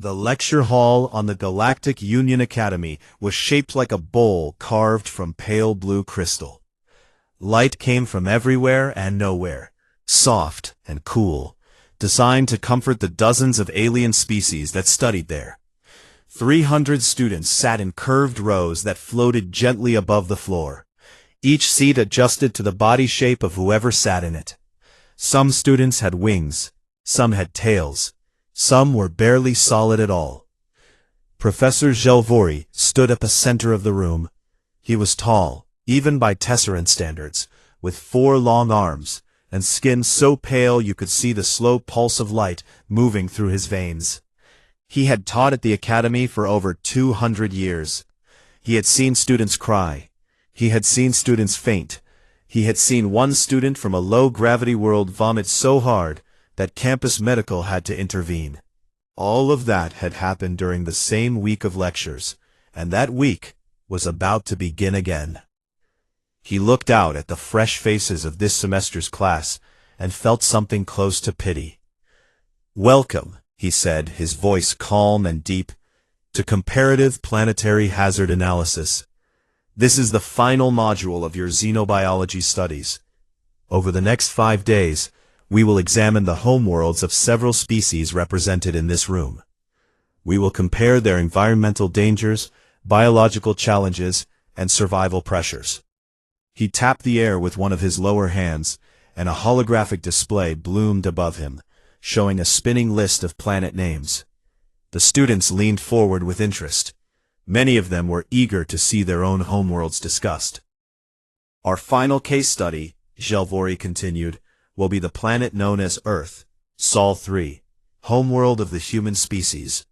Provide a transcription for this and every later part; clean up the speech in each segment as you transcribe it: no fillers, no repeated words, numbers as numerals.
The lecture hall on the Galactic Union Academy was shaped like a bowl carved from pale blue crystal. Light came from everywhere and nowhere, soft and cool, designed to comfort the dozens of alien species that studied there. 300 students sat in curved rows that floated gently above the floor. Each seat adjusted to the body shape of whoever sat in it. Some students had wings, some had tails, some were barely solid at all. Professor Gelvori stood at the center of the room. He was tall, even by Tesserant standards, with 4 long arms, and skin so pale you could see the slow pulse of light moving through his veins. He had taught at the academy for over 200 years. He had seen students cry. He had seen students faint. He had seen one student from a low-gravity world vomit so hard that campus medical had to intervene. All of that had happened during the same week of lectures, and that week was about to begin again. He looked out at the fresh faces of this semester's class and felt something close to pity. "Welcome," he said, his voice calm and deep, "to Comparative Planetary Hazard Analysis. This is the final module of your xenobiology studies. Over the next 5 days, we will examine the homeworlds of several species represented in this room. We will compare their environmental dangers, biological challenges, and survival pressures." He tapped the air with one of his lower hands, and a holographic display bloomed above him, showing a spinning list of planet names. The students leaned forward with interest. Many of them were eager to see their own homeworlds discussed. "Our final case study," Gelvori continued, "will be the planet known as Earth, Sol 3, homeworld of the human species."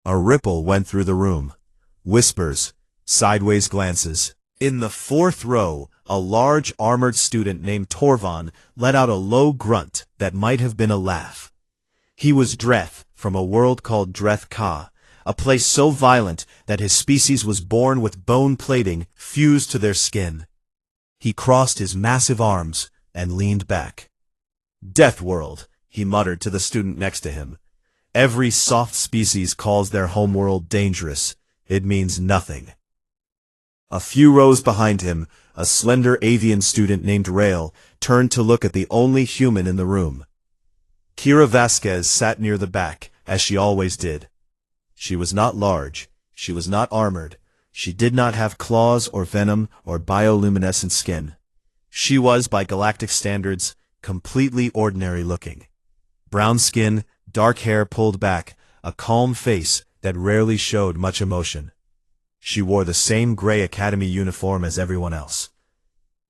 A ripple went through the room. Whispers, sideways glances. In the 4th row, a large armored student named Torvan let out a low grunt that might have been a laugh. He was Dreth, from a world called Dreth Ka, a place so violent that his species was born with bone plating fused to their skin. He crossed his massive arms and leaned back. "Deathworld," he muttered to the student next to him. "Every soft species calls their homeworld dangerous. It means nothing." A few rows behind him, a slender avian student named Rael turned to look at the only human in the room. Kira Vasquez sat near the back, as she always did. She was not large, she was not armored, she did not have claws or venom or bioluminescent skin. She was, by galactic standards, completely ordinary looking. Brown skin, dark hair pulled back, a calm face that rarely showed much emotion. She wore the same gray academy uniform as everyone else.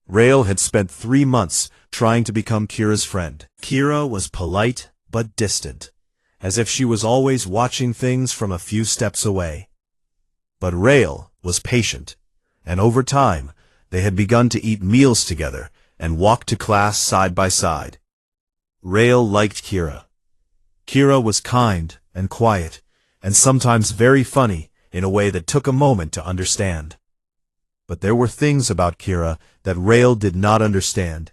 Rael had spent 3 months trying to become Kira's friend. Kira was polite but distant, as if she was always watching things from a few steps away. But Rael was patient, and over time, they had begun to eat meals together and walk to class side by side. Rael liked Kira. Kira was kind and quiet, and sometimes very funny in a way that took a moment to understand. But there were things about Kira that Rael did not understand,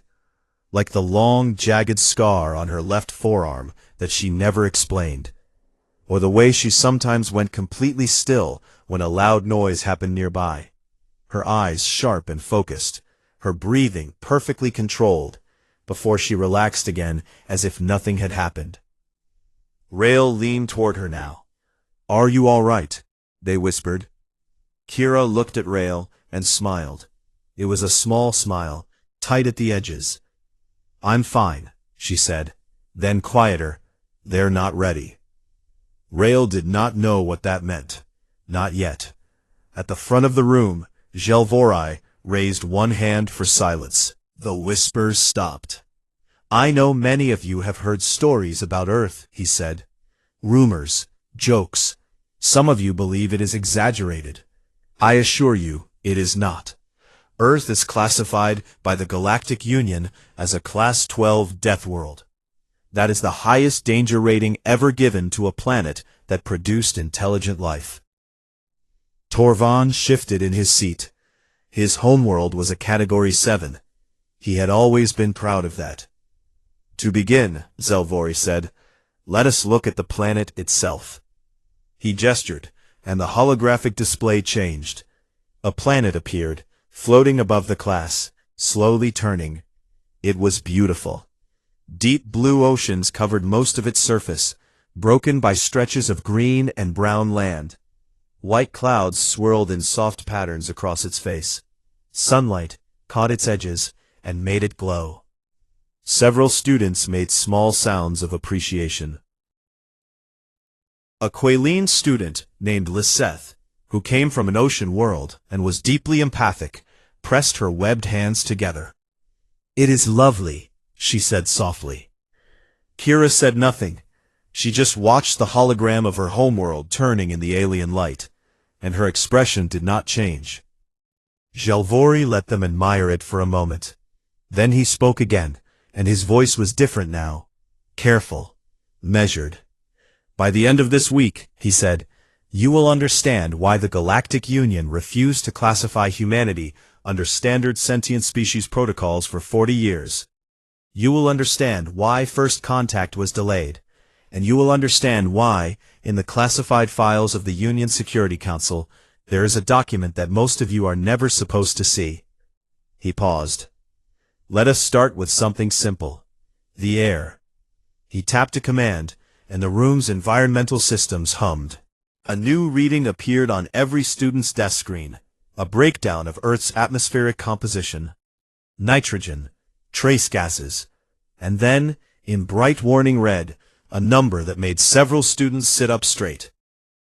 like the long, jagged scar on her left forearm that she never explained, or the way she sometimes went completely still when a loud noise happened nearby, her eyes sharp and focused, her breathing perfectly controlled, before she relaxed again as if nothing had happened. Rael leaned toward her now. "Are you all right?" they whispered. Kira looked at Rael and smiled. It was a small smile, tight at the edges. "I'm fine," she said, then quieter, "They're not ready." Rael did not know what that meant. Not yet. At the front of the room, Gelvori raised one hand for silence. The whispers stopped. "I know many of you have heard stories about Earth," he said. "Rumors, jokes. Some of you believe it is exaggerated. I assure you, it is not. Earth is classified by the Galactic Union as a Class 12 death world. That is the highest danger rating ever given to a planet that produced intelligent life." Torvan shifted in his seat. His homeworld was a Category 7. He had always been proud of that. "To begin," Gelvori said, "let us look at the planet itself. He gestured, and the holographic display changed. A planet appeared, floating above the class, slowly turning. It was beautiful. Deep blue oceans covered most of its surface, broken by stretches of green and brown land. White clouds swirled in soft patterns across its face. Sunlight caught its edges and made it glow. Several students made small sounds of appreciation. A Qualine student named Lisette, who came from an ocean world and was deeply empathic, pressed her webbed hands together. "It is lovely," she said softly. Kira said nothing. She just watched the hologram of her homeworld turning in the alien light, and her expression did not change. Gelvori let them admire it for a moment. Then he spoke again, and his voice was different now. Careful, measured. "By the end of this week," he said, "you will understand why the Galactic Union refused to classify humanity under standard sentient species protocols for 40 years. You will understand why first contact was delayed, and you will understand why, in the classified files of the Union Security Council, there is a document that most of you are never supposed to see." He paused. "Let us start with something simple. The air." He tapped a command, and the room's environmental systems hummed. A new reading appeared on every student's desk screen, a breakdown of Earth's atmospheric composition. Nitrogen, trace gases, and then, in bright warning red, a number that made several students sit up straight.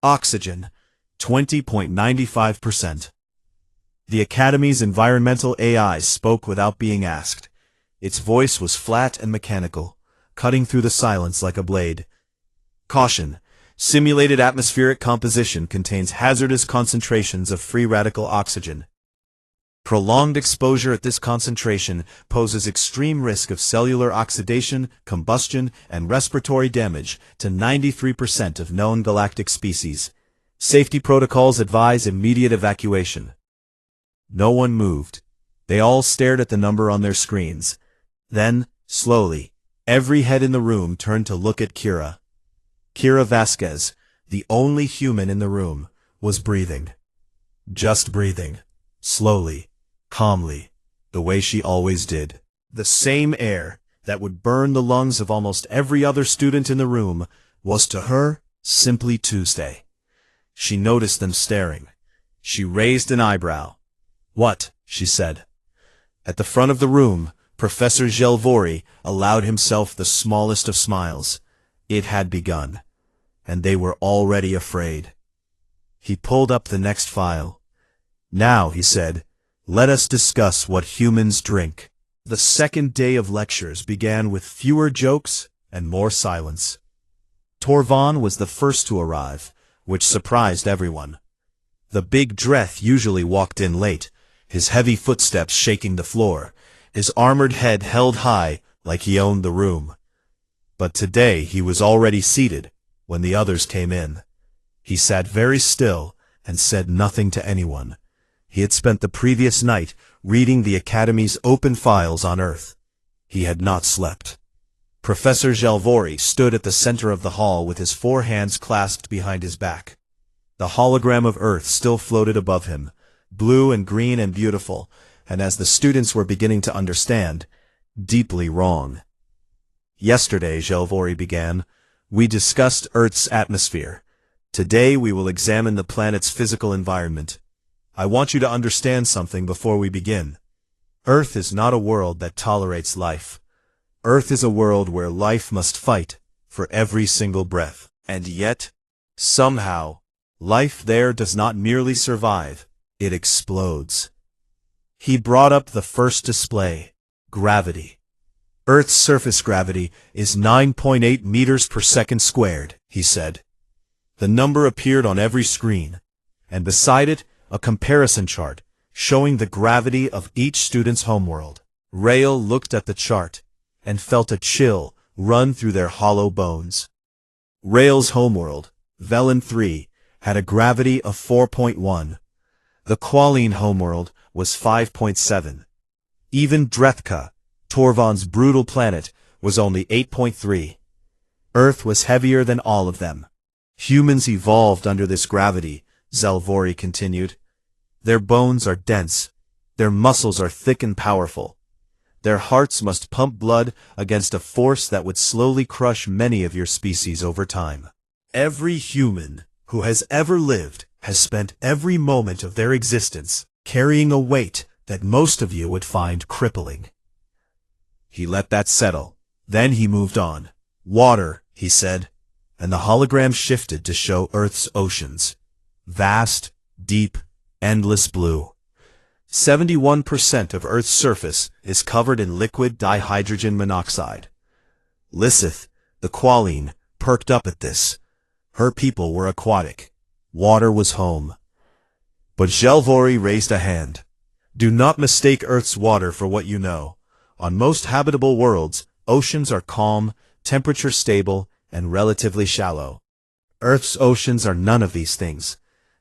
Oxygen, 20.95%. The Academy's environmental AI spoke without being asked. Its voice was flat and mechanical, cutting through the silence like a blade. "Caution. Simulated atmospheric composition contains hazardous concentrations of free radical oxygen. Prolonged exposure at this concentration poses extreme risk of cellular oxidation, combustion, and respiratory damage to 93% of known galactic species. Safety protocols advise immediate evacuation." No one moved. They all stared at the number on their screens. Then, slowly, every head in the room turned to look at Kira. Kira Vasquez, the only human in the room, was breathing. Just breathing. Slowly, calmly, the way she always did. The same air that would burn the lungs of almost every other student in the room was to her simply Tuesday. She noticed them staring. She raised an eyebrow. "What?" she said. At the front of the room, Professor Gelvori allowed himself the smallest of smiles. It had begun, and they were already afraid. He pulled up the next file. "Now," he said, "let us discuss what humans drink." The second day of lectures began with fewer jokes and more silence. Torvon was the first to arrive, which surprised everyone. The big Dreth usually walked in late, his heavy footsteps shaking the floor, his armored head held high like he owned the room. But today he was already seated when the others came in. He sat very still and said nothing to anyone. He had spent the previous night reading the Academy's open files on Earth. He had not slept. Professor Gelvori stood at the center of the hall with his 4 hands clasped behind his back. The hologram of Earth still floated above him, blue and green and beautiful, and as the students were beginning to understand, deeply wrong. "Yesterday," Gelvori began, "we discussed Earth's atmosphere. Today we will examine the planet's physical environment. I want you to understand something before we begin. Earth is not a world that tolerates life. Earth is a world where life must fight for every single breath. And yet, somehow, life there does not merely survive, it explodes." He brought up the first display, gravity. "Earth's surface gravity is 9.8 meters per second squared," he said. The number appeared on every screen, and beside it, a comparison chart showing the gravity of each student's homeworld. Rael looked at the chart and felt a chill run through their hollow bones. Rael's homeworld, Velen 3, had a gravity of 4.1. The Qualine homeworld was 5.7. Even Drethka, Torvon's brutal planet, was only 8.3. Earth was heavier than all of them. Humans evolved under this gravity, Zelvori continued. Their bones are dense. Their muscles are thick and powerful. Their hearts must pump blood against a force that would slowly crush many of your species over time. Every human who has ever lived has spent every moment of their existence carrying a weight that most of you would find crippling. He let that settle. Then he moved on. Water, he said, and the hologram shifted to show Earth's oceans. Vast, deep, endless blue. 71% of Earth's surface is covered in liquid dihydrogen monoxide. Lysith, the Qualine, perked up at this. Her people were aquatic. Water was home. But Zelvori raised a hand. Do not mistake Earth's water for what you know. On most habitable worlds, oceans are calm, temperature stable, and relatively shallow. Earth's oceans are none of these things.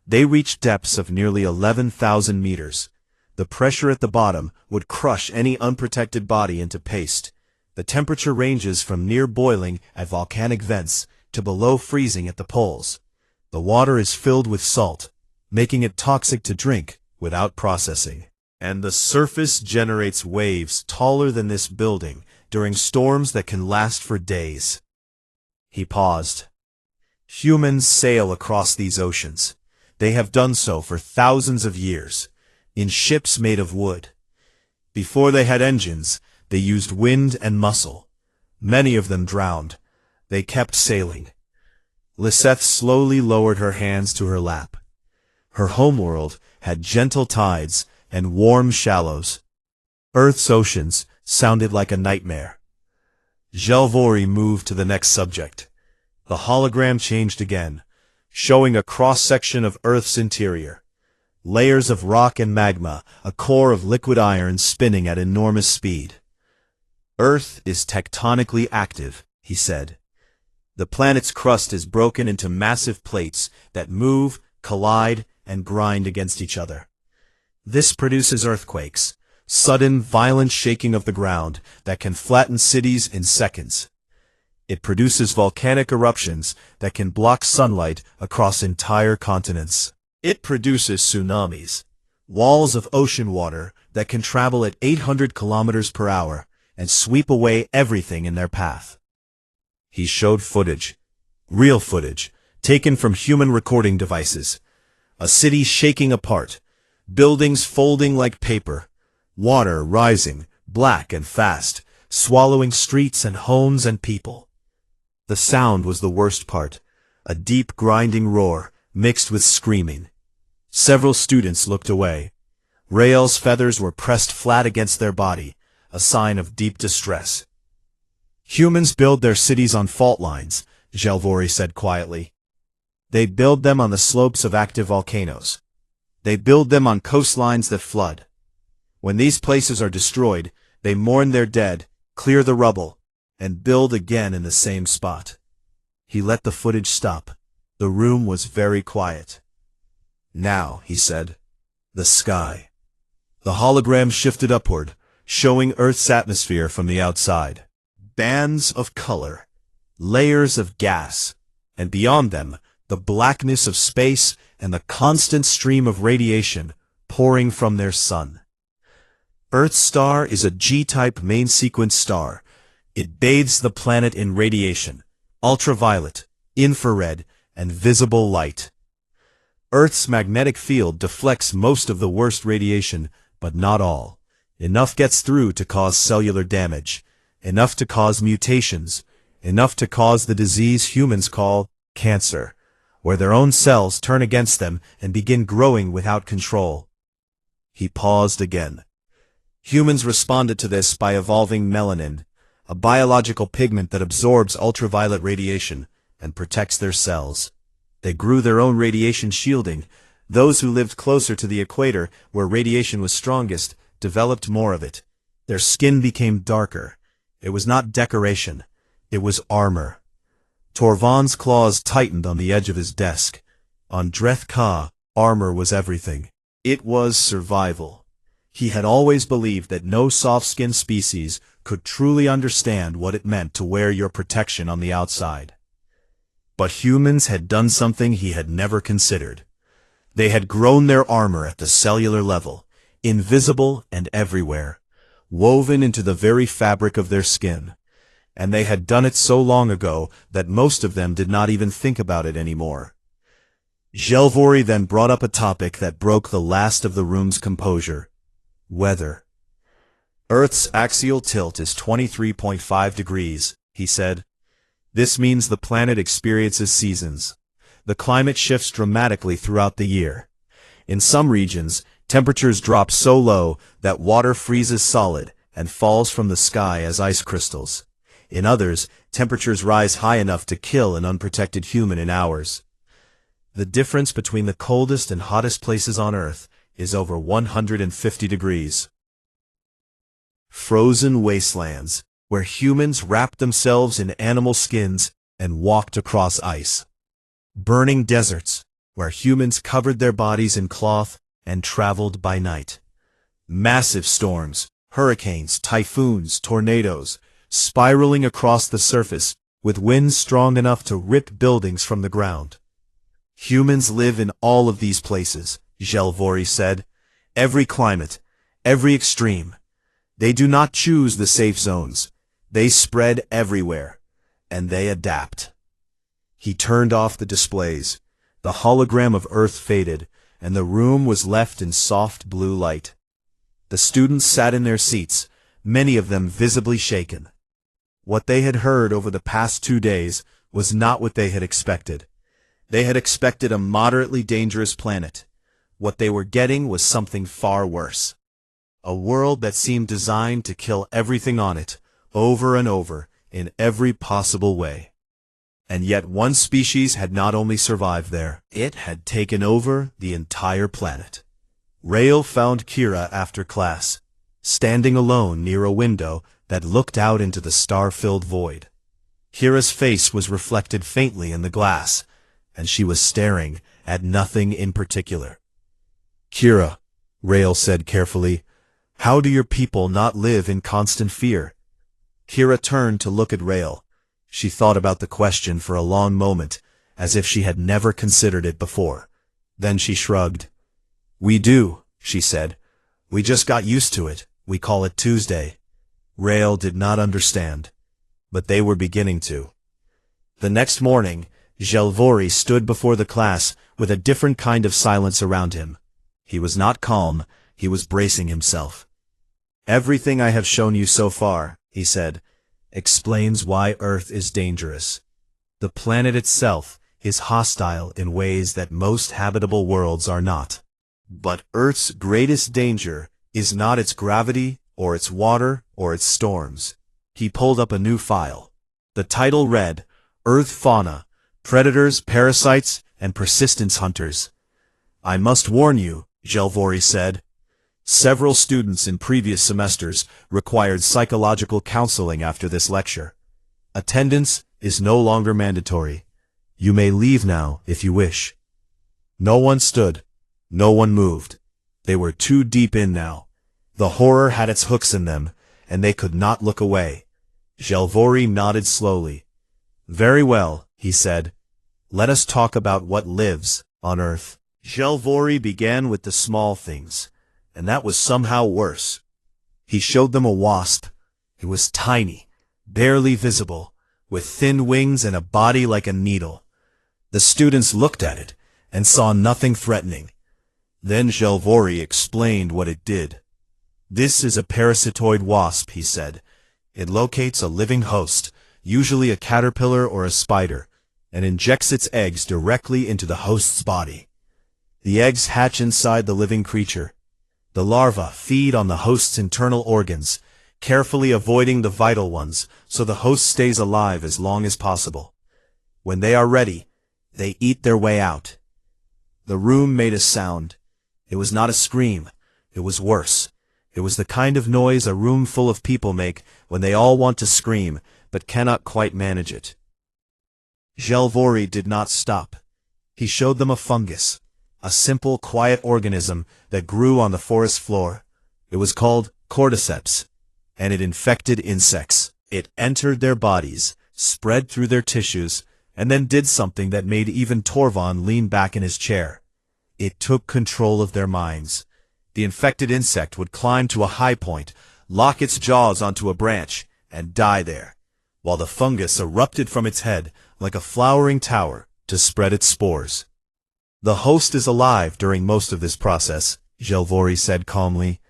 They reach depths of nearly 11,000 meters. The pressure at the bottom would crush any unprotected body into paste. The temperature ranges from near boiling at volcanic vents to below freezing at the poles. The water is filled with salt, making it toxic to drink without processing. And the surface generates waves taller than this building during storms that can last for days. He paused. Humans sail across these oceans. They have done so for thousands of years, in ships made of wood. Before they had engines, they used wind and muscle. Many of them drowned. They kept sailing. Lysith slowly lowered her hands to her lap. Her homeworld had gentle tides and warm shallows. Earth's oceans sounded like a nightmare. Zelvori moved to the next subject. The hologram changed again, showing a cross-section of Earth's interior. Layers of rock and magma, a core of liquid iron spinning at enormous speed. Earth is tectonically active, he said. The planet's crust is broken into massive plates that move, collide, and grind against each other. This produces earthquakes, sudden, violent shaking of the ground that can flatten cities in seconds. It produces volcanic eruptions that can block sunlight across entire continents. It produces tsunamis, walls of ocean water that can travel at 800 kilometers per hour and sweep away everything in their path. He showed footage, real footage, taken from human recording devices. A city shaking apart, buildings folding like paper, water rising, black and fast, swallowing streets and homes and people. The sound was the worst part, a deep grinding roar mixed with screaming. Several students looked away. Rael's feathers were pressed flat against their body, a sign of deep distress. Humans build their cities on fault lines, Zelvori said quietly. They build them on the slopes of active volcanoes. They build them on coastlines that flood. When these places are destroyed, they mourn their dead, clear the rubble, and build again in the same spot. He let the footage stop. The room was very quiet. Now, he said, the sky. The hologram shifted upward, showing Earth's atmosphere from the outside. Bands of color, layers of gas, and beyond them, the blackness of space and the constant stream of radiation pouring from their sun. Earth's star is a G-type main sequence star. It bathes the planet in radiation, ultraviolet, infrared, and visible light. Earth's magnetic field deflects most of the worst radiation, but not all. Enough gets through to cause cellular damage, enough to cause mutations, enough to cause the disease humans call cancer, where their own cells turn against them and begin growing without control. He paused again. Humans responded to this by evolving melanin, a biological pigment that absorbs ultraviolet radiation and protects their cells. They grew their own radiation shielding. Those who lived closer to the equator, where radiation was strongest, developed more of it. Their skin became darker. It was not decoration. It was armor. Torvald's claws tightened on the edge of his desk. On Dreth Ka, armor was everything. It was survival. He had always believed that no soft-skinned species could truly understand what it meant to wear your protection on the outside. But humans had done something he had never considered. They had grown their armor at the cellular level, invisible and everywhere, woven into the very fabric of their skin. And they had done it so long ago that most of them did not even think about it anymore. Jelvory then brought up a topic that broke the last of the room's composure: weather. Earth's axial tilt is 23.5 degrees, he said. This means the planet experiences seasons. The climate shifts dramatically throughout the year. In some regions, temperatures drop so low that water freezes solid and falls from the sky as ice crystals. In others, temperatures rise high enough to kill an unprotected human in hours. The difference between the coldest and hottest places on Earth is over 150 degrees. Frozen wastelands, where humans wrapped themselves in animal skins and walked across ice. Burning deserts, where humans covered their bodies in cloth and traveled by night. Massive storms, hurricanes, typhoons, tornadoes, spiraling across the surface with winds strong enough to rip buildings from the ground. Humans live in all of these places, Jelvory said. Every climate, every extreme. They do not choose the safe zones. They spread everywhere, and they adapt. He turned off the displays. The hologram of Earth faded, and the room was left in soft blue light. The students sat in their seats, many of them visibly shaken. What they had heard over the past 2 days was not what they had expected. They had expected a moderately dangerous planet. What they were getting was something far worse. A world that seemed designed to kill everything on it, over and over, in every possible way. And yet one species had not only survived there, it had taken over the entire planet. Rael found Kira after class, standing alone near a window that looked out into the star-filled void. Kira's face was reflected faintly in the glass, and she was staring at nothing in particular. "Kira," Rael said carefully, "how do your people not live in constant fear?" Kira turned to look at Rael. She thought about the question for a long moment, as if she had never considered it before. Then she shrugged. "We do," she said. "We just got used to it. We call it Tuesday." Rael did not understand, but they were beginning to. The next morning, Jelvory stood before the class with a different kind of silence around him. He was not calm, he was bracing himself. "Everything I have shown you so far," he said, "explains why Earth is dangerous. The planet itself is hostile in ways that most habitable worlds are not. But Earth's greatest danger is not its gravity, or its water, or its storms." He pulled up a new file. The title read, "Earth Fauna, Predators, Parasites, and Persistence Hunters." "I must warn you," Jelvory said. Several students in previous semesters required psychological counseling after this lecture. Attendance is no longer mandatory. You may leave now if you wish. No one stood. No one moved. They were too deep in now. The horror had its hooks in them, and they could not look away. Jelvory nodded slowly. "Very well," he said. "Let us talk about what lives on Earth." Jelvory began with the small things, and that was somehow worse. He showed them a wasp. It was tiny, barely visible, with thin wings and a body like a needle. The students looked at it and saw nothing threatening. Then Jelvory explained what it did. "This is a parasitoid wasp," he said. "It locates a living host, usually a caterpillar or a spider, and injects its eggs directly into the host's body. The eggs hatch inside the living creature. The larvae feed on the host's internal organs, carefully avoiding the vital ones so the host stays alive as long as possible. When they are ready, they eat their way out." The room made a sound. It was not a scream. It was worse. It was the kind of noise a room full of people make when they all want to scream, but cannot quite manage it. Jelvory did not stop. He showed them a fungus, a simple, quiet organism that grew on the forest floor. It was called cordyceps, and it infected insects. It entered their bodies, spread through their tissues, and then did something that made even Torvald lean back in his chair. It took control of their minds. The infected insect would climb to a high point, lock its jaws onto a branch, and die there, while the fungus erupted from its head like a flowering tower to spread its spores. The host is alive during most of this process, Jelvori said calmly.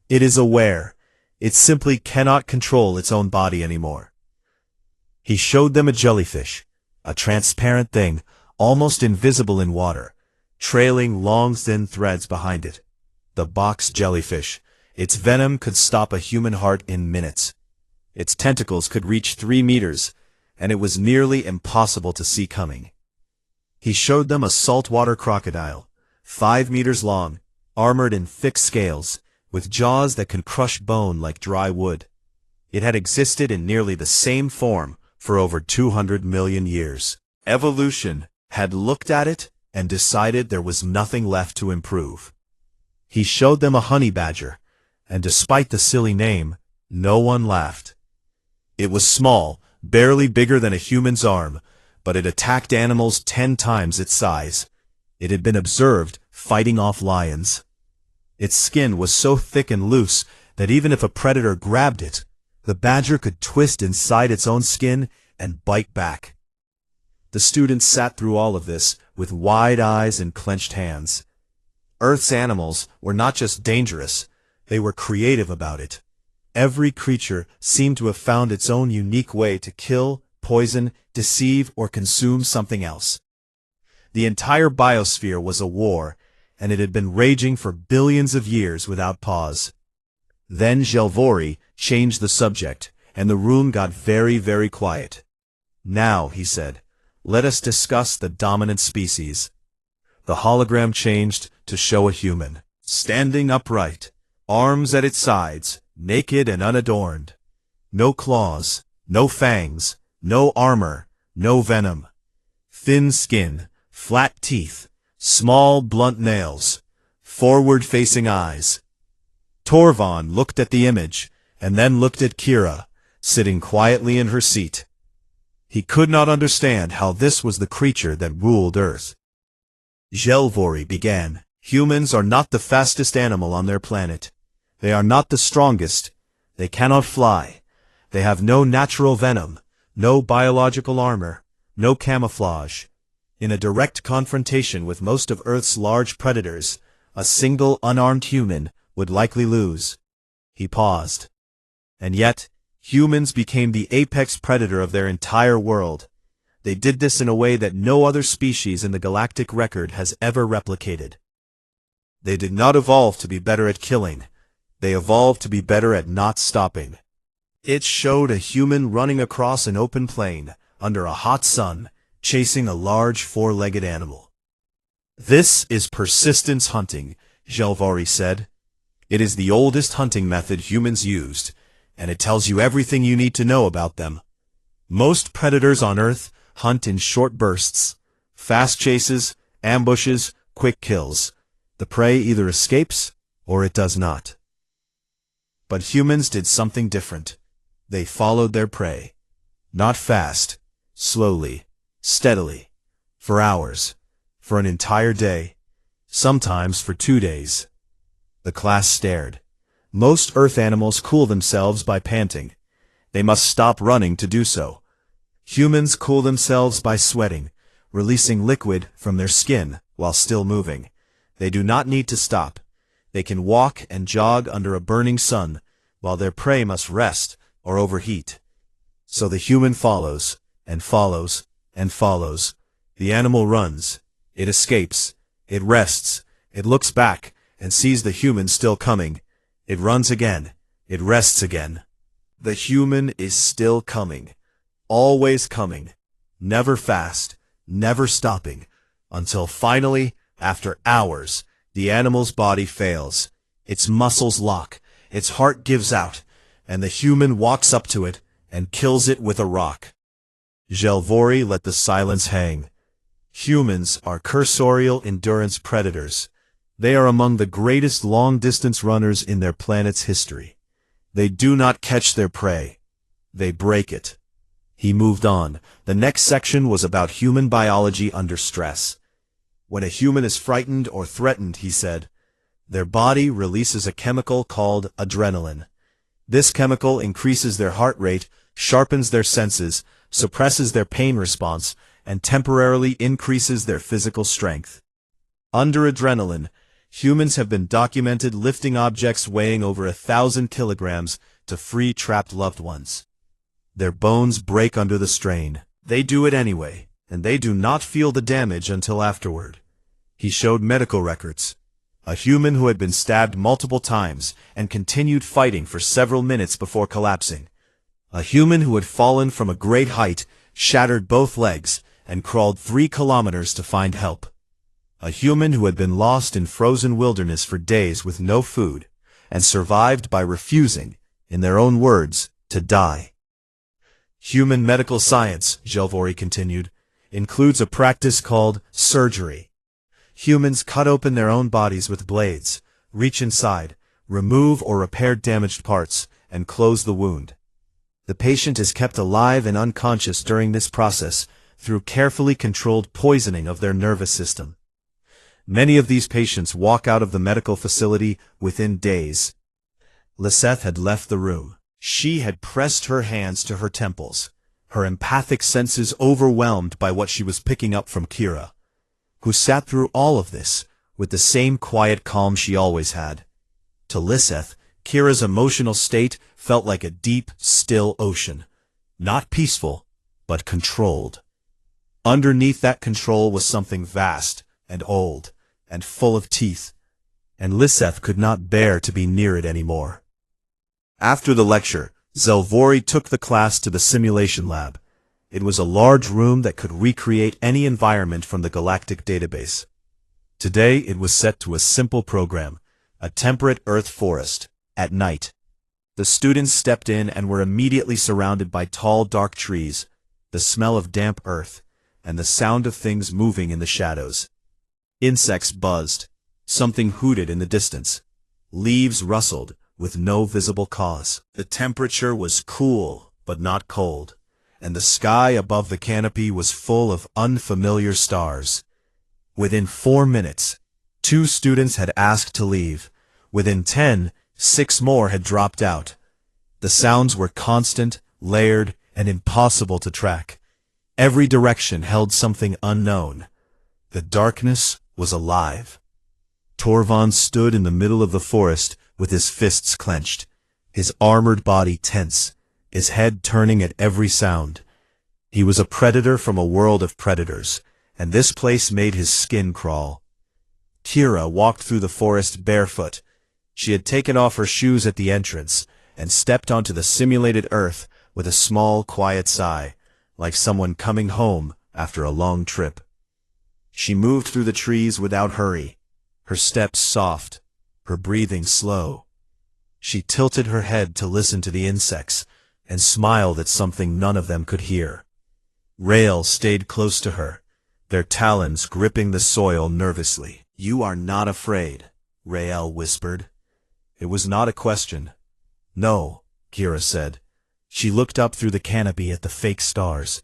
It is aware. It simply cannot control its own body anymore. He showed them a jellyfish, a transparent thing, almost invisible in water, trailing long thin threads behind it. The box jellyfish. Its venom could stop a human heart in minutes. Its tentacles could reach 3 meters, and it was nearly impossible to see coming. He showed them a saltwater crocodile, 5 meters long, armored in thick scales, with jaws that can crush bone like dry wood. It had existed in nearly the same form for over 200 million years. Evolution had looked at it and decided there was nothing left to improve. He showed them a honey badger, and despite the silly name, no one laughed. It was small, barely bigger than a human's arm, but it attacked animals 10 times its size. It had been observed fighting off lions. Its skin was so thick and loose that even if a predator grabbed it, the badger could twist inside its own skin and bite back. The students sat through all of this with wide eyes and clenched hands. Earth's animals were not just dangerous, they were creative about it. Every creature seemed to have found its own unique way to kill, poison, deceive, or consume something else. The entire biosphere was a war, and it had been raging for billions of years without pause. Then Jelvori changed the subject, and the room got very, very quiet. Now, he said, let us discuss the dominant species. The hologram changed to show a human, standing upright, arms at its sides, naked and unadorned. No claws, no fangs, no armor, no venom. Thin skin, flat teeth, small blunt nails, forward-facing eyes. Torvald looked at the image, and then looked at Kira, sitting quietly in her seat. He could not understand how this was the creature that ruled Earth. Jelvori began. Humans are not the fastest animal on their planet. They are not the strongest. They cannot fly. They have no natural venom, no biological armor, no camouflage. In a direct confrontation with most of Earth's large predators, a single unarmed human would likely lose. He paused. And yet, humans became the apex predator of their entire world. They did this in a way that no other species in the galactic record has ever replicated. They did not evolve to be better at killing. They evolved to be better at not stopping. It showed a human running across an open plain, under a hot sun, chasing a large 4-legged animal. This is persistence hunting, Jelvori said. It is the oldest hunting method humans used, and it tells you everything you need to know about them. Most predators on Earth hunt in short bursts, fast chases, ambushes, quick kills. The prey either escapes or it does not. But humans did something different. They followed their prey. Not fast, slowly, steadily, for hours, for an entire day, sometimes for 2 days. The class stared. Most Earth animals cool themselves by panting. They must stop running to do so. Humans cool themselves by sweating, releasing liquid from their skin while still moving. They do not need to stop. They can walk and jog under a burning sun, while their prey must rest or overheat. So the human follows, and follows, and follows. The animal runs. It escapes. It rests. It looks back and sees the human still coming. It runs again. It rests again. The human is still coming. Always coming. Never fast. Never stopping. Until finally, after hours, the animal's body fails. Its muscles lock. Its heart gives out. And the human walks up to it and kills it with a rock. Jelvori let the silence hang. Humans are cursorial endurance predators. They are among the greatest long-distance runners in their planet's history. They do not catch their prey. They break it. He moved on. The next section was about human biology under stress. When a human is frightened or threatened, he said, their body releases a chemical called adrenaline. This chemical increases their heart rate, sharpens their senses, suppresses their pain response, and temporarily increases their physical strength. Under adrenaline, humans have been documented lifting objects weighing over 1,000 kilograms to free trapped loved ones. Their bones break under the strain. They do it anyway, and they do not feel the damage until afterward. He showed medical records. A human who had been stabbed multiple times and continued fighting for several minutes before collapsing. A human who had fallen from a great height, shattered both legs, and crawled 3 kilometers to find help. A human who had been lost in frozen wilderness for days with no food, and survived by refusing, in their own words, to die. Human medical science, Gelvori continued, includes a practice called surgery. Humans cut open their own bodies with blades, reach inside, remove or repair damaged parts, and close the wound. The patient is kept alive and unconscious during this process through carefully controlled poisoning of their nervous system. Many of these patients walk out of the medical facility within days. Lisette had left the room. She had pressed her hands to her temples, her empathic senses overwhelmed by what she was picking up from Kira, who sat through all of this with the same quiet calm she always had. To Lisette, Kira's emotional state felt like a deep, still ocean, not peaceful, but controlled. Underneath that control was something vast and old and full of teeth, and Lisette could not bear to be near it anymore. After the lecture, Zelvori took the class to the simulation lab. It was a large room that could recreate any environment from the Galactic database. Today it was set to a simple program, a temperate Earth forest, at night. The students stepped in and were immediately surrounded by tall dark trees, the smell of damp earth, and the sound of things moving in the shadows. Insects buzzed. Something hooted in the distance. Leaves rustled, with no visible cause. The temperature was cool, but not cold, and the sky above the canopy was full of unfamiliar stars. Within 4 minutes, 2 students had asked to leave. Within 10, 6 more had dropped out. The sounds were constant, layered, and impossible to track. Every direction held something unknown. The darkness was alive. Torvald stood in the middle of the forest with his fists clenched, his armored body tense, his head turning at every sound. He was a predator from a world of predators, and this place made his skin crawl. Kira walked through the forest barefoot. She had taken off her shoes at the entrance and stepped onto the simulated earth with a small, quiet sigh, like someone coming home after a long trip. She moved through the trees without hurry, her steps soft, her breathing slow. She tilted her head to listen to the insects and smiled at something none of them could hear. Rael stayed close to her, their talons gripping the soil nervously. "You are not afraid," Rael whispered. It was not a question. "No," Kira said. She looked up through the canopy at the fake stars.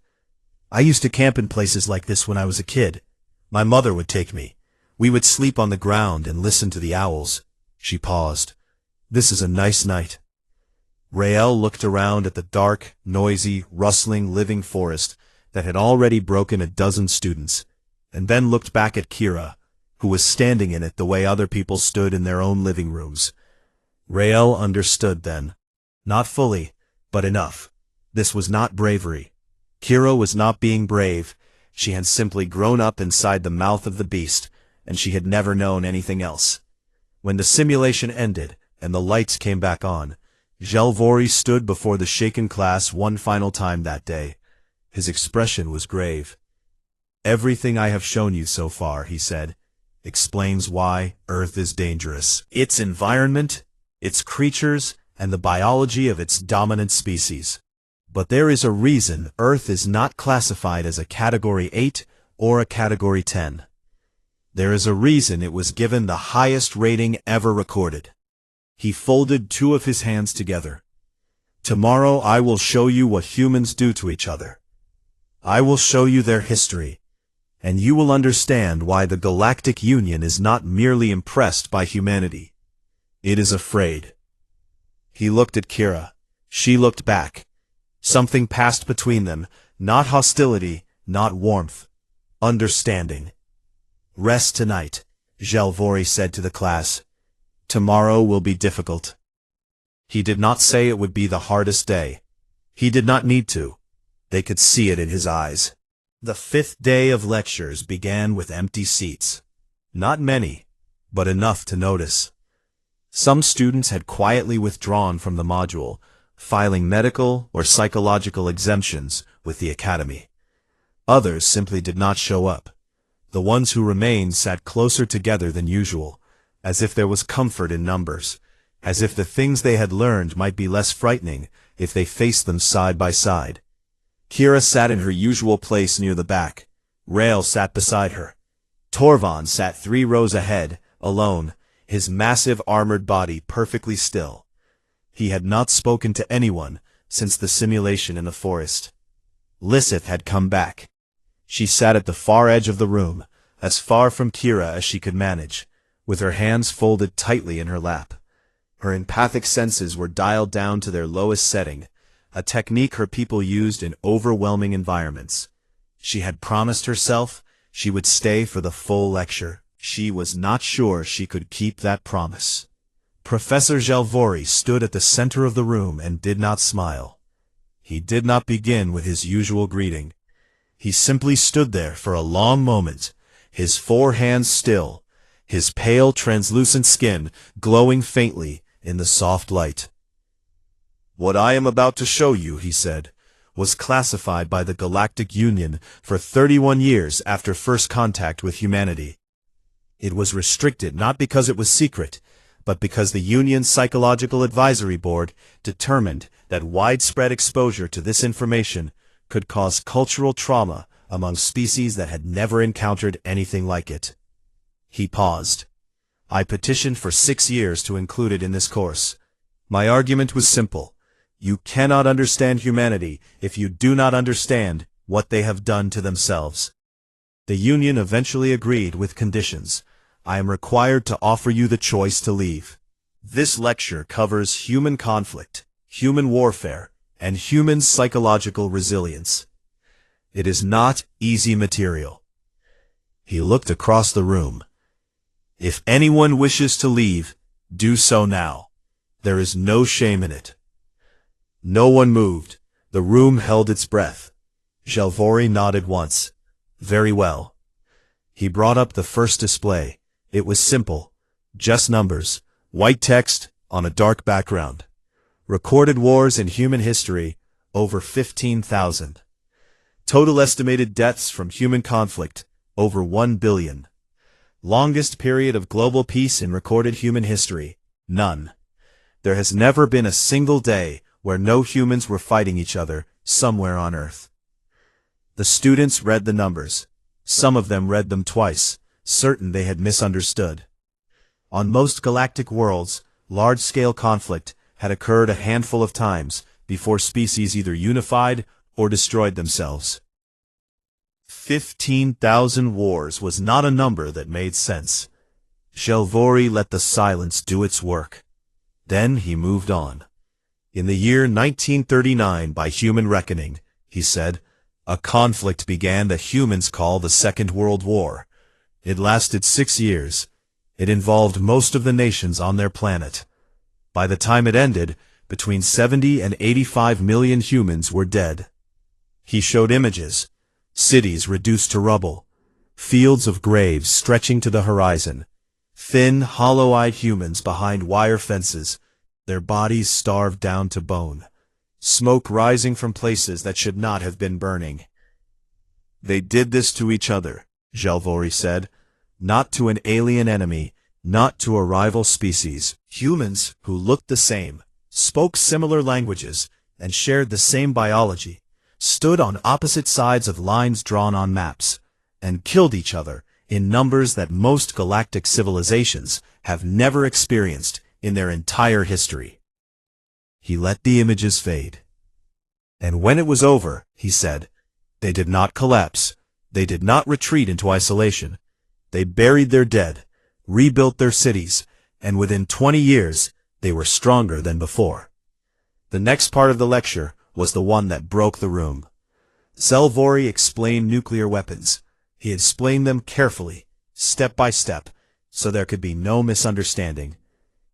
"I used to camp in places like this when I was a kid. My mother would take me. We would sleep on the ground and listen to the owls." She paused. "This is a nice night." Rael looked around at the dark, noisy, rustling, living forest that had already broken a dozen students, and then looked back at Kira, who was standing in it the way other people stood in their own living rooms. Rael understood then. Not fully, but enough. This was not bravery. Kira was not being brave. She had simply grown up inside the mouth of the beast, and she had never known anything else. When the simulation ended and the lights came back on, Gelvori stood before the shaken class one final time that day. His expression was grave. "Everything I have shown you so far," he said, "explains why Earth is dangerous. Its environment, its creatures, and the biology of its dominant species. But there is a reason Earth is not classified as a Category 8 or a Category 10. There is a reason it was given the highest rating ever recorded." He folded 2 of his hands together. Tomorrow I will show you what humans do to each other. I will show you their history, and you will understand why the Galactic Union is not merely impressed by humanity. It is afraid. He looked at Kira. She looked back. Something passed between them, not hostility, not warmth. Understanding. Rest tonight, Jalvori said to the class. Tomorrow will be difficult. He did not say it would be the hardest day. He did not need to. They could see it in his eyes. The fifth day of lectures began with empty seats. Not many, but enough to notice. Some students had quietly withdrawn from the module, filing medical or psychological exemptions with the academy. Others simply did not show up. The ones who remained sat closer together than usual, as if there was comfort in numbers, as if the things they had learned might be less frightening if they faced them side by side. Kira sat in her usual place near the back. Rael sat beside her. Torvald sat 3 rows ahead, alone, his massive armored body perfectly still. He had not spoken to anyone since the simulation in the forest. Lissith had come back. She sat at the far edge of the room, as far from Kira as she could manage, with her hands folded tightly in her lap. Her empathic senses were dialed down to their lowest setting, a technique her people used in overwhelming environments. She had promised herself she would stay for the full lecture. She was not sure she could keep that promise. Professor Jalvori stood at the center of the room and did not smile. He did not begin with his usual greeting. He simply stood there for a long moment, his 4 hands still, his pale, translucent skin glowing faintly in the soft light. What I am about to show you, he said, was classified by the Galactic Union for 31 years after first contact with humanity. It was restricted not because it was secret, but because the Union's Psychological Advisory Board determined that widespread exposure to this information could cause cultural trauma among species that had never encountered anything like it. He paused. I petitioned for 6 years to include it in this course. My argument was simple. You cannot understand humanity if you do not understand what they have done to themselves. The Union eventually agreed with conditions. I am required to offer you the choice to leave. This lecture covers human conflict, human warfare, and human psychological resilience. It is not easy material. He looked across the room. If anyone wishes to leave, do so now. There is no shame in it. No one moved. The room held its breath. Jalvori nodded once. Very well. He brought up the first display. It was simple. Just numbers. White text on a dark background. Recorded wars in human history, over 15,000. Total estimated deaths from human conflict, over 1 billion. Longest period of global peace in recorded human history, none. There has never been a single day where no humans were fighting each other somewhere on Earth. The students read the numbers. Some of them read them twice, certain they had misunderstood. On most galactic worlds, large-scale conflict had occurred a handful of times before species either unified or destroyed themselves. 15,000 wars was not a number that made sense. Jalvori let the silence do its work. Then he moved on. In the year 1939, by human reckoning, he said, a conflict began that humans call the Second World War. It lasted 6 years. It involved most of the nations on their planet. By the time it ended, between 70 and 85 million humans were dead. He showed images. Cities reduced to rubble. Fields of graves stretching to the horizon. Thin, hollow-eyed humans behind wire fences, their bodies starved down to bone. Smoke rising from places that should not have been burning. They did this to each other, Jalvori said. Not to an alien enemy, not to a rival species. Humans who looked the same, spoke similar languages, and shared the same biology, stood on opposite sides of lines drawn on maps, and killed each other in numbers that most galactic civilizations have never experienced in their entire history. He let the images fade. And when it was over, he said, they did not collapse. They did not retreat into isolation. They buried their dead, rebuilt their cities, and within 20 years, they were stronger than before. The next part of the lecture was the one that broke the room. Zelvori explained nuclear weapons. He explained them carefully, step by step, so there could be no misunderstanding.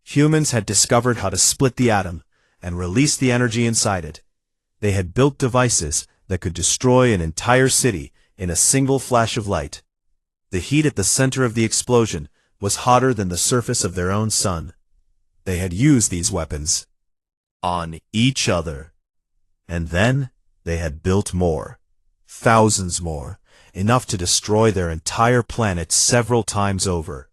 Humans had discovered how to split the atom and release the energy inside it. They had built devices that could destroy an entire city in a single flash of light. The heat at the center of the explosion was hotter than the surface of their own sun. They had used these weapons on each other. And then they had built more, thousands more, enough to destroy their entire planet several times over.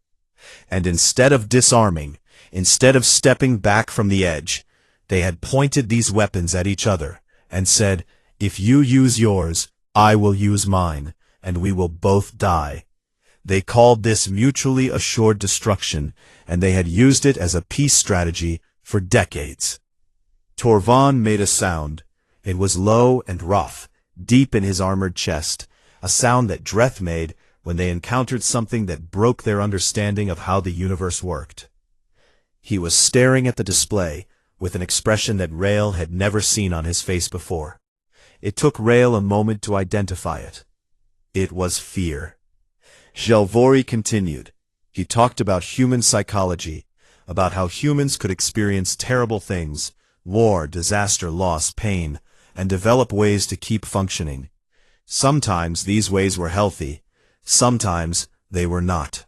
And instead of disarming, instead of stepping back from the edge, they had pointed these weapons at each other and said, if you use yours, I will use mine, and we will both die. They called this mutually assured destruction, and they had used it as a peace strategy for decades. Torvald made a sound. It was low and rough, deep in his armored chest, a sound that Dreth made when they encountered something that broke their understanding of how the universe worked. He was staring at the display with an expression that Rael had never seen on his face before. It took Rael a moment to identify it. It was fear. Zelvori continued. He talked about human psychology, about how humans could experience terrible things, war, disaster, loss, pain, and develop ways to keep functioning. Sometimes these ways were healthy, sometimes they were not.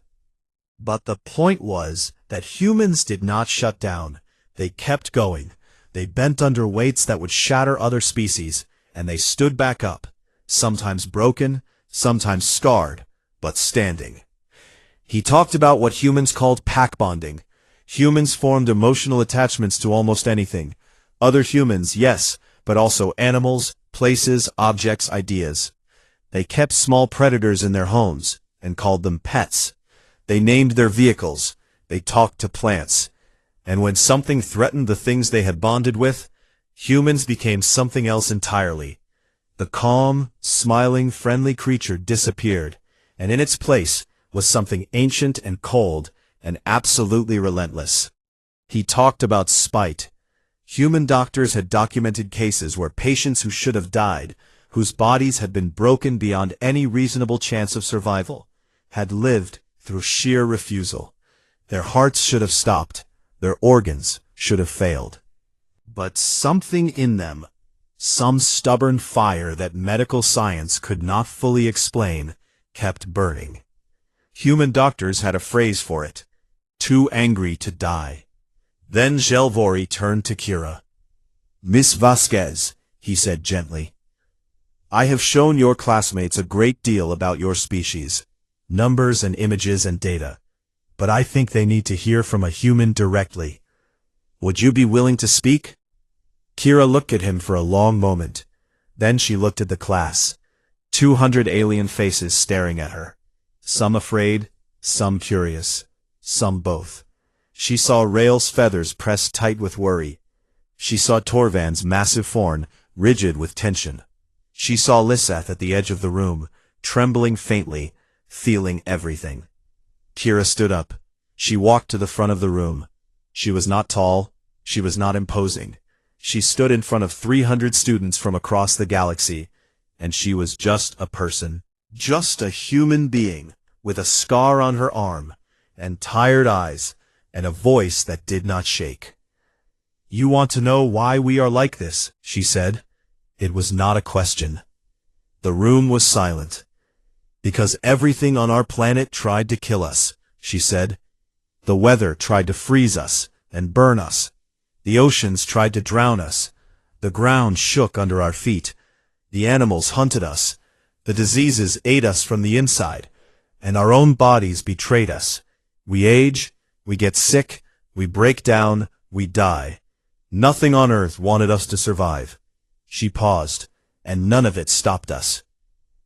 But the point was that humans did not shut down. They kept going. They bent under weights that would shatter other species, and they stood back up, sometimes broken, sometimes scarred, but standing. He talked about what humans called pack bonding. Humans formed emotional attachments to almost anything. Other humans, yes, but also animals, places, objects, ideas. They kept small predators in their homes and called them pets. They named their vehicles. They talked to plants. And when something threatened the things they had bonded with, humans became something else entirely. The calm, smiling, friendly creature disappeared, and in its place was something ancient and cold and absolutely relentless. He talked about spite. Human doctors had documented cases where patients who should have died, whose bodies had been broken beyond any reasonable chance of survival, had lived through sheer refusal. Their hearts should have stopped. Their organs should have failed. But something in them, some stubborn fire that medical science could not fully explain, kept burning. Human doctors had a phrase for it: too angry to die. Then Zelvori turned to Kira. Miss Vasquez, he said gently, I have shown your classmates a great deal about your species, numbers and images and data, but I think they need to hear from a human directly. Would you be willing to speak? Kira looked at him for a long moment. Then she looked at the class. 200 alien faces staring at her. Some afraid, some curious, some both. She saw Rael's feathers pressed tight with worry. She saw Torvand's massive form rigid with tension. She saw Lisseth at the edge of the room, trembling faintly, feeling everything. Kira stood up. She walked to the front of the room. She was not tall. She was not imposing. She stood in front of 300 students from across the galaxy, and she was just a person, just a human being, with a scar on her arm, and tired eyes, and a voice that did not shake. You want to know why we are like this, she said. It was not a question. The room was silent. Because everything on our planet tried to kill us, she said. The weather tried to freeze us and burn us. The oceans tried to drown us. The ground shook under our feet. The animals hunted us. The diseases ate us from the inside, and our own bodies betrayed us. We age, we get sick, we break down, we die. Nothing on earth wanted us to survive. She paused, and none of it stopped us.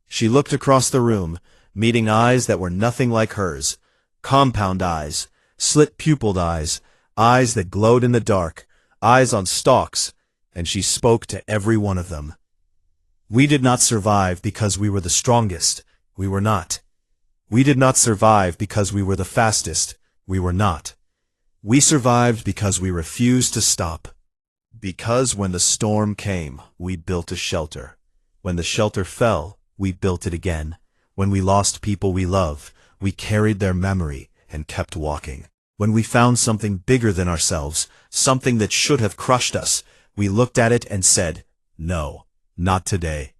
She looked across the room, meeting eyes that were nothing like hers, compound eyes, slit-pupiled eyes, eyes that glowed in the dark, eyes on stalks, and she spoke to every one of them. We did not survive because we were the strongest. We were not. We did not survive because we were the fastest. We were not. We survived because we refused to stop. Because when the storm came, we built a shelter. When the shelter fell, we built it again. When we lost people we love, we carried their memory and kept walking. When we found something bigger than ourselves, something that should have crushed us, we looked at it and said, "No, not today."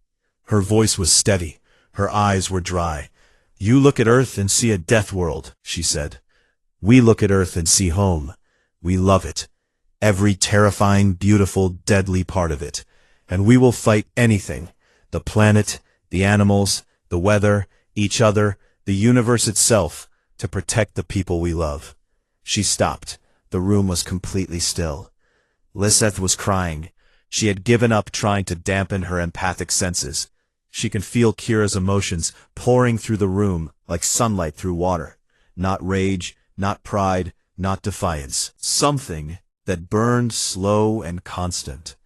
Her voice was steady. Her eyes were dry. "You look at Earth and see a death world," she said. "We look at Earth and see home. We love it. Every terrifying, beautiful, deadly part of it. And we will fight anything. The planet, the animals, the weather, each other, the universe itself, to protect the people we love." She stopped. The room was completely still. Liseth was crying. She had given up trying to dampen her empathic senses. She could feel Kira's emotions pouring through the room like sunlight through water. Not rage, not pride, not defiance. Something that burned slow and constant.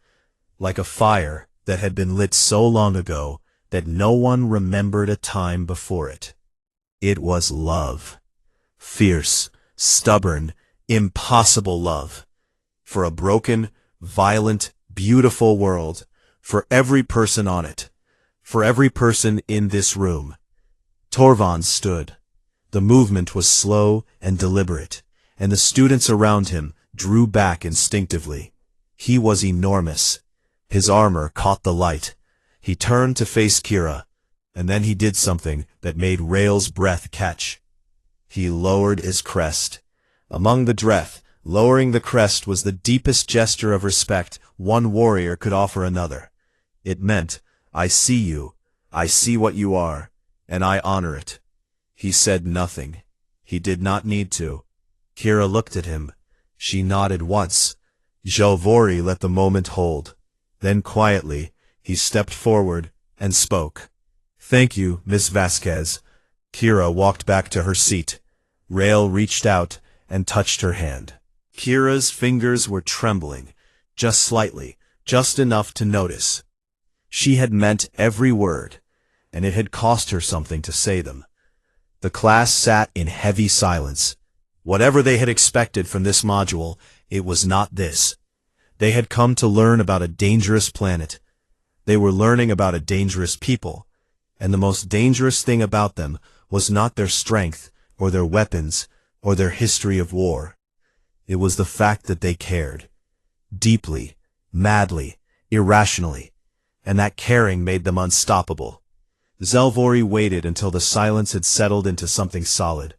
Like a fire that had been lit so long ago that no one remembered a time before it. It was love. Fierce, stubborn, impossible love. For a broken, violent, beautiful world. For every person on it. For every person in this room. Torvald stood. The movement was slow and deliberate, and the students around him drew back instinctively. He was enormous. His armor caught the light. He turned to face Kira, and then he did something that made Rael's breath catch. He lowered his crest. Among the Dreth, lowering the crest was the deepest gesture of respect one warrior could offer another. It meant, "I see you, I see what you are, and I honor it." He said nothing. He did not need to. Kira looked at him. She nodded once. Jelvori let the moment hold. Then quietly, he stepped forward and spoke. "Thank you, Miss Vasquez." Kira walked back to her seat. Rael reached out and touched her hand. Kira's fingers were trembling, just slightly, just enough to notice. She had meant every word, and it had cost her something to say them. The class sat in heavy silence. Whatever they had expected from this module, it was not this. They had come to learn about a dangerous planet. They were learning about a dangerous people, and the most dangerous thing about them was not their strength, or their weapons, or their history of war. It was the fact that they cared. Deeply, madly, irrationally, and that caring made them unstoppable. Zelvori waited until the silence had settled into something solid.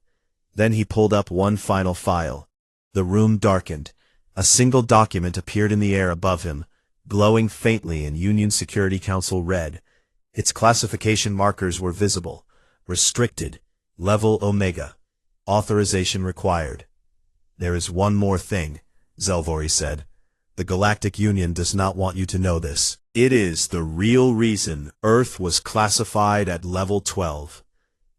Then he pulled up one final file. The room darkened. A single document appeared in the air above him, glowing faintly in Union Security Council red. Its classification markers were visible. Restricted. Level Omega. Authorization required. "There is one more thing," Zelvori said. "The Galactic Union does not want you to know this. It is the real reason Earth was classified at level 12.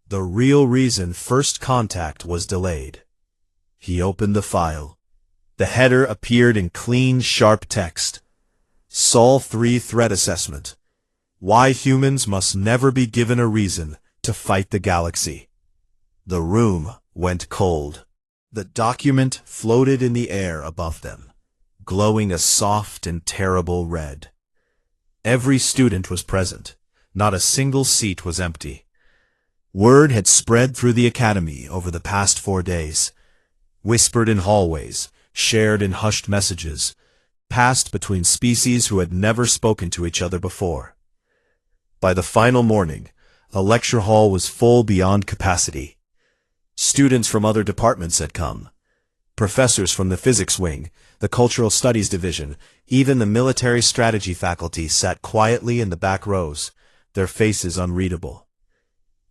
The real reason first contact was delayed." He opened the file. The header appeared in clean, sharp text. Sol 3 Threat Assessment. Why humans must never be given a reason to fight the galaxy. The room went cold. The document floated in the air above them, glowing a soft and terrible red. Every student was present. Not a single seat was empty. Word had spread through the academy over the past 4 days. Whispered in hallways, shared in hushed messages, passed between species who had never spoken to each other before. By the final morning, a lecture hall was full beyond capacity. Students from other departments had come. Professors from the physics wing, the cultural studies division, even the military strategy faculty sat quietly in the back rows, their faces unreadable.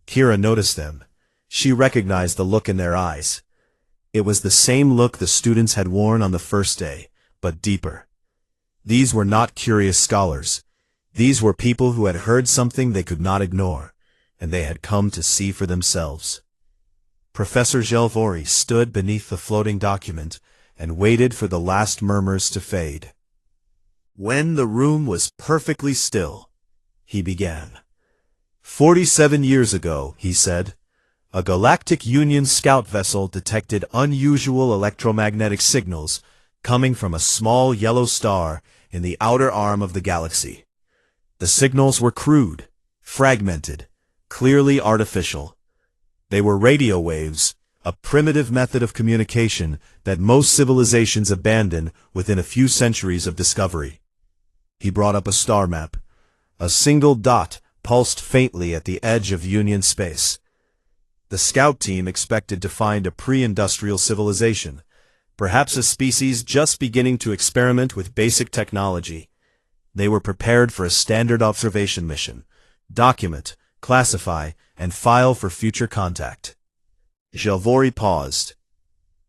Kira noticed them. She recognized the look in their eyes. It was the same look the students had worn on the first day, but deeper. These were not curious scholars. These were people who had heard something they could not ignore, and they had come to see for themselves. Professor Jelvori stood beneath the floating document and waited for the last murmurs to fade. When the room was perfectly still, he began. 47 years ago, he said, a Galactic Union scout vessel detected unusual electromagnetic signals coming from a small yellow star in the outer arm of the galaxy. The signals were crude, fragmented, clearly artificial. They were radio waves, a primitive method of communication that most civilizations abandoned within a few centuries of discovery. He brought up a star map. A single dot pulsed faintly at the edge of Union space. The scout team expected to find a pre-industrial civilization, perhaps a species just beginning to experiment with basic technology. They were prepared for a standard observation mission: document, classify, and file for future contact. Jalvori paused.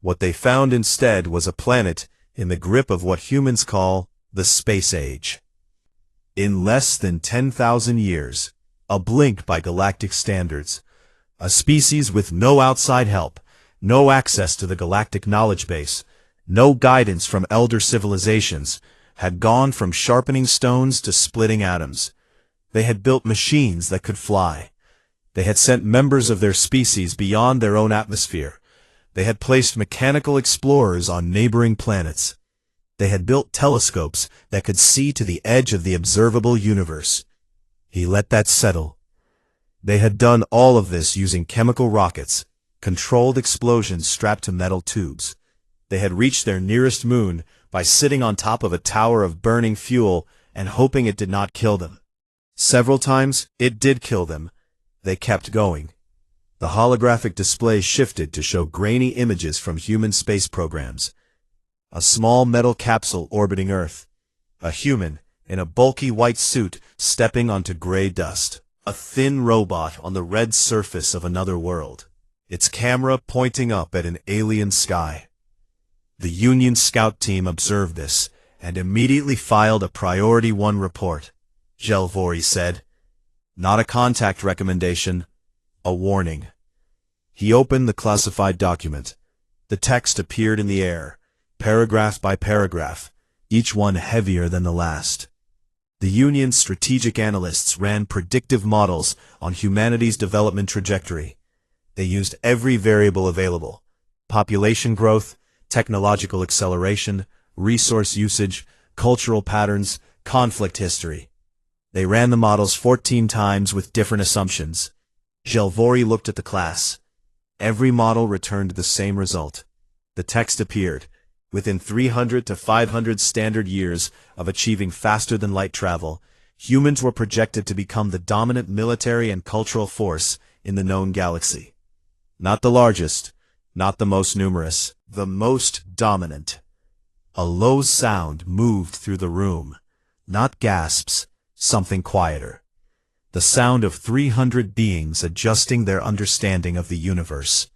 What they found instead was a planet in the grip of what humans call the space age. In less than 10,000 years, a blink by galactic standards, a species with no outside help, no access to the galactic knowledge base, no guidance from elder civilizations, had gone from sharpening stones to splitting atoms. They had built machines that could fly. They had sent members of their species beyond their own atmosphere. They had placed mechanical explorers on neighboring planets. They had built telescopes that could see to the edge of the observable universe. He let that settle. They had done all of this using chemical rockets, controlled explosions strapped to metal tubes. They had reached their nearest moon by sitting on top of a tower of burning fuel and hoping it did not kill them. Several times, it did kill them. They kept going. The holographic display shifted to show grainy images from human space programs. A small metal capsule orbiting Earth. A human, in a bulky white suit, stepping onto gray dust. A thin robot on the red surface of another world. Its camera pointing up at an alien sky. The Union scout team observed this, and immediately filed a Priority 1 report. Jalvori said. Not a contact recommendation, a warning. He opened the classified document. The text appeared in the air, paragraph by paragraph, each one heavier than the last. The Union's strategic analysts ran predictive models on humanity's development trajectory. They used every variable available: population growth, technological acceleration, resource usage, cultural patterns, conflict history. They ran the models 14 times with different assumptions. Jalvori looked at the class. Every model returned the same result. The text appeared. Within 300 to 500 standard years of achieving faster-than-light travel, humans were projected to become the dominant military and cultural force in the known galaxy. Not the largest, not the most numerous, the most dominant. A low sound moved through the room. Not gasps, something quieter. The sound of 300 beings adjusting their understanding of the universe.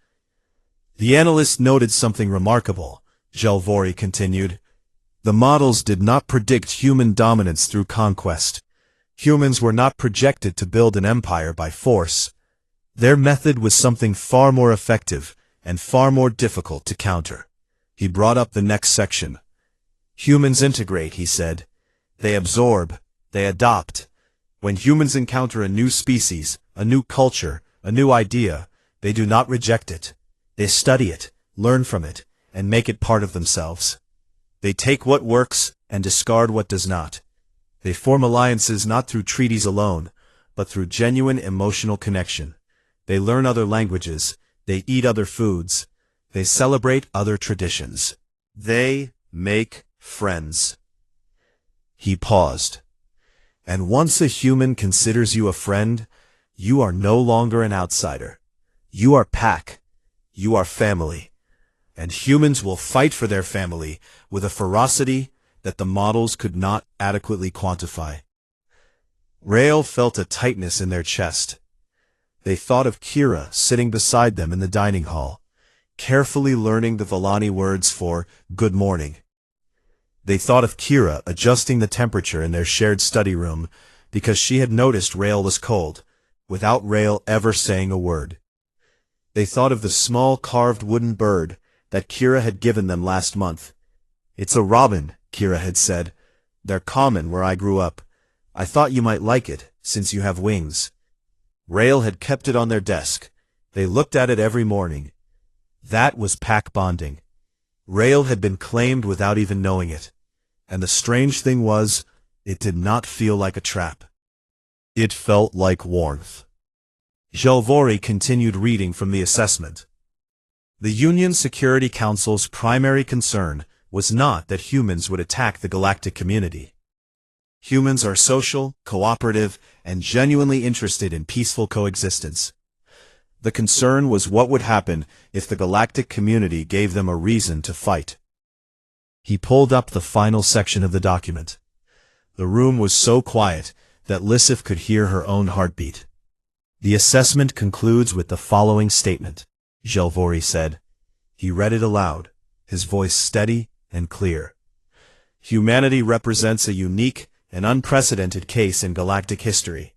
The analyst noted something remarkable. Jalvori continued. The models did not predict human dominance through conquest. Humans were not projected to build an empire by force. Their method was something far more effective and far more difficult to counter. He brought up the next section. Humans integrate, he said. They absorb. They adopt. When humans encounter a new species, a new culture, a new idea, they do not reject it. They study it, learn from it, and make it part of themselves. They take what works and discard what does not. They form alliances not through treaties alone, but through genuine emotional connection. They learn other languages. They eat other foods. They celebrate other traditions. They make friends. He paused. And once a human considers you a friend, you are no longer an outsider. You are pack. You are family. And humans will fight for their family with a ferocity that the models could not adequately quantify. Rael felt a tightness in their chest. They thought of Kira sitting beside them in the dining hall, carefully learning the Vellani words for good morning. They thought of Kira adjusting the temperature in their shared study room because she had noticed Rael was cold, without Rael ever saying a word. They thought of the small carved wooden bird that Kira had given them last month. "It's a robin," Kira had said. "They're common where I grew up. I thought you might like it, since you have wings." Rail had kept it on their desk. They looked at it every morning. That was pack bonding. Rail had been claimed without even knowing it. And the strange thing was, it did not feel like a trap. It felt like warmth. Jalvori continued reading from the assessment. The Union Security Council's primary concern was not that humans would attack the galactic community. Humans are social, cooperative, and genuinely interested in peaceful coexistence. The concern was what would happen if the galactic community gave them a reason to fight. He pulled up the final section of the document. The room was so quiet that Lissif could hear her own heartbeat. "The assessment concludes with the following statement," Jalvori said. He read it aloud, his voice steady and clear. "Humanity represents a unique and unprecedented case in galactic history.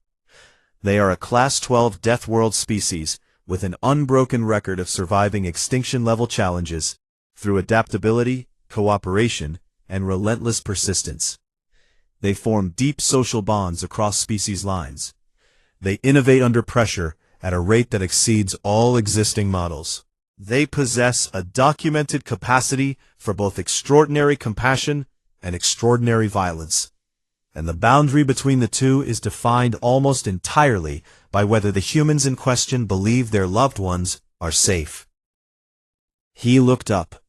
They are a Class 12 Deathworld species with an unbroken record of surviving extinction-level challenges through adaptability, cooperation, and relentless persistence. They form deep social bonds across species lines. They innovate under pressure at a rate that exceeds all existing models. They possess a documented capacity for both extraordinary compassion and extraordinary violence. And the boundary between the two is defined almost entirely by whether the humans in question believe their loved ones are safe." He looked up.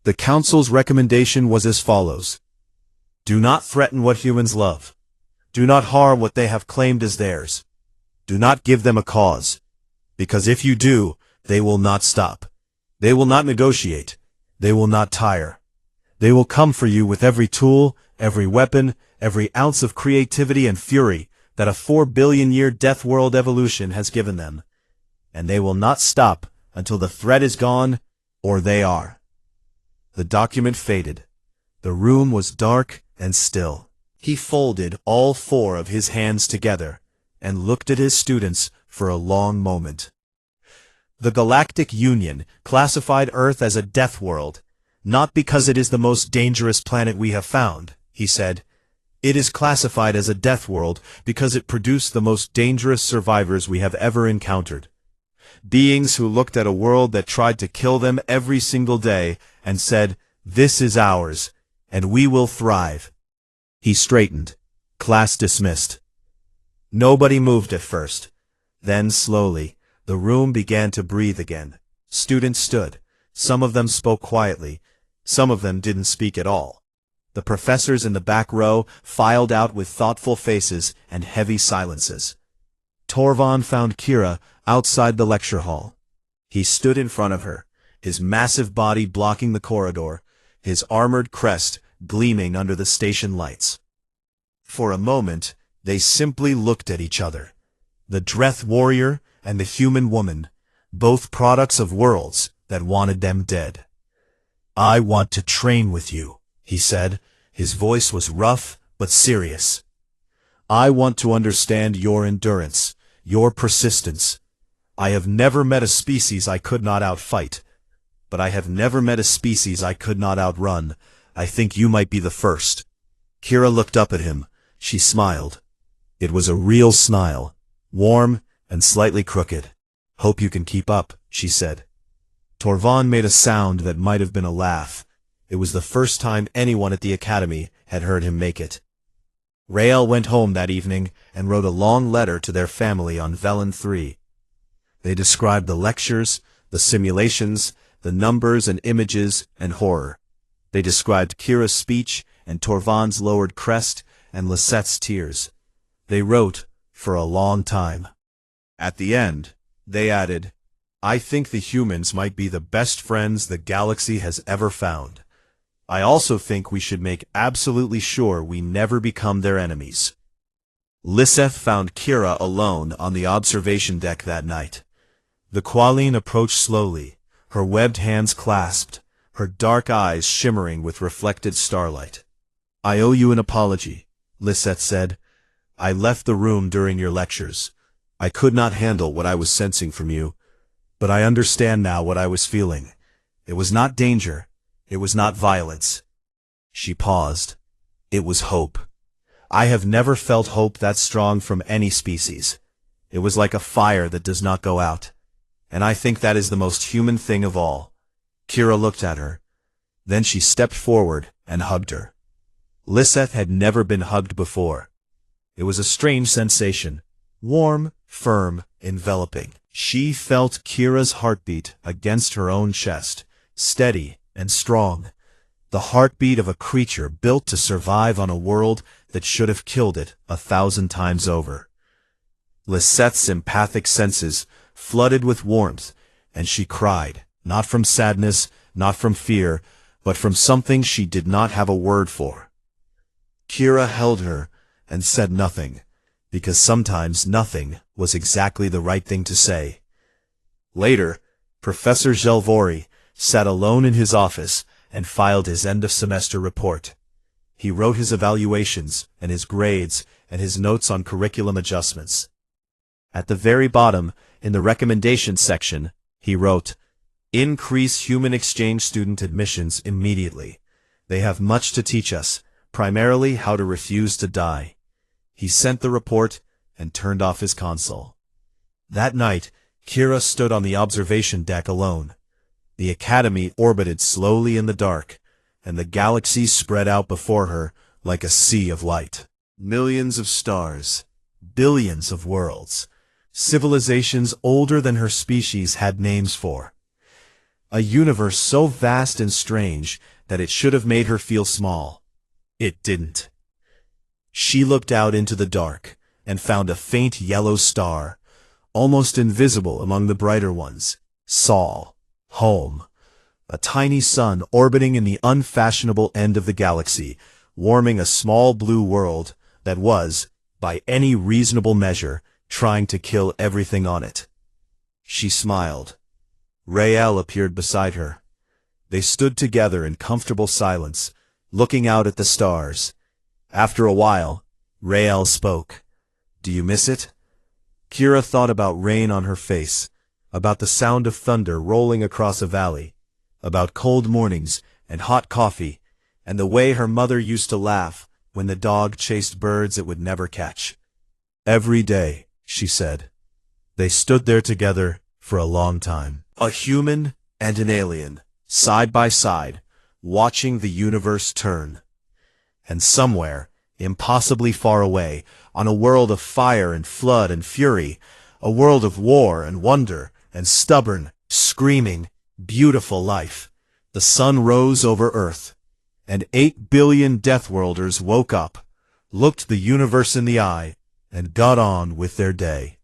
The Council's recommendation was as follows. "Do not threaten what humans love. Do not harm what they have claimed as theirs. Do not give them a cause, because if you do, they will not stop. They will not negotiate. They will not tire. They will come for you with every tool, every weapon, every ounce of creativity and fury that a 4-billion-year death world evolution has given them. And they will not stop until the threat is gone, or they are." The document faded. The room was dark and still. He folded all 4 of his hands together and looked at his students for a long moment. "The Galactic Union classified Earth as a death world, not because it is the most dangerous planet we have found," he said. "It is classified as a death world because it produced the most dangerous survivors we have ever encountered. Beings who looked at a world that tried to kill them every single day and said, 'This is ours, and we will thrive.'" He straightened. Class dismissed. Nobody moved at first. Then, slowly, the room began to breathe again. Students stood. Some of them spoke quietly. Some of them didn't speak at all. The professors in the back row filed out with thoughtful faces and heavy silences. Torvon found Kira outside the lecture hall. He stood in front of her, his massive body blocking the corridor, his armored crest gleaming under the station lights. For a moment, they simply looked at each other. The Dreth warrior and the human woman, both products of worlds that wanted them dead. "I want to train with you," he said. His voice was rough but serious. "I want to understand your endurance, your persistence. I have never met a species I could not outfight, but I have never met a species I could not outrun. I think you might be the first." Kira looked up at him. She smiled. It was a real smile, warm and slightly crooked. "Hope you can keep up," she said. Torvon made a sound that might have been a laugh. It was the first time anyone at the academy had heard him make it. Rael went home that evening and wrote a long letter to their family on Velen 3. They described the lectures, the simulations, the numbers and images and horror. They described Kira's speech and Torvon's lowered crest and Lisette's tears. They wrote for a long time. At the end, they added, "I think the humans might be the best friends the galaxy has ever found. I also think we should make absolutely sure we never become their enemies." Lisseth found Kira alone on the observation deck that night. The Qualine approached slowly, her webbed hands clasped, her dark eyes shimmering with reflected starlight. "I owe you an apology," Lisseth said. "I left the room during your lectures. I could not handle what I was sensing from you, but I understand now what I was feeling. It was not danger. It was not violence. She paused. It was hope. I have never felt hope that strong from any species. It was like a fire that does not go out. And I think that is the most human thing of all. Kira looked at her. Then she stepped forward and hugged her. Lisette had never been hugged before. It was a strange sensation. Warm, firm, enveloping. She felt Kira's heartbeat against her own chest, steady and strong. The heartbeat of a creature built to survive on a world that should have killed it 1,000 times over. Lisette's empathic senses flooded with warmth, and she cried, not from sadness, not from fear, but from something she did not have a word for. Kira held her and said nothing, because sometimes nothing was exactly the right thing to say. Later, Professor Gelvori sat alone in his office and filed his end-of-semester report. He wrote his evaluations and his grades and his notes on curriculum adjustments. At the very bottom, in the recommendations section, he wrote, "Increase human exchange student admissions immediately. They have much to teach us, primarily how to refuse to die." He sent the report and turned off his console. That night, Kira stood on the observation deck alone. The academy orbited slowly in the dark, and the galaxy spread out before her like a sea of light. Millions of stars, billions of worlds, civilizations older than her species had names for. A universe so vast and strange that it should have made her feel small. It didn't. She looked out into the dark and found a faint yellow star, almost invisible among the brighter ones. Sol. Home. A tiny sun orbiting in the unfashionable end of the galaxy, warming a small blue world that was, by any reasonable measure, trying to kill everything on it. She smiled. Rael appeared beside her. They stood together in comfortable silence, looking out at the stars. After a while, Rael spoke. "Do you miss it?" Kira thought about rain on her face, about the sound of thunder rolling across a valley, about cold mornings and hot coffee, and the way her mother used to laugh when the dog chased birds it would never catch. "Every day," she said. They stood there together for a long time. A human and an alien, side by side, watching the universe turn. And somewhere, impossibly far away, on a world of fire and flood and fury, a world of war and wonder and stubborn, screaming, beautiful life, the sun rose over Earth, and 8 billion Deathworlders woke up, looked the universe in the eye, and got on with their day.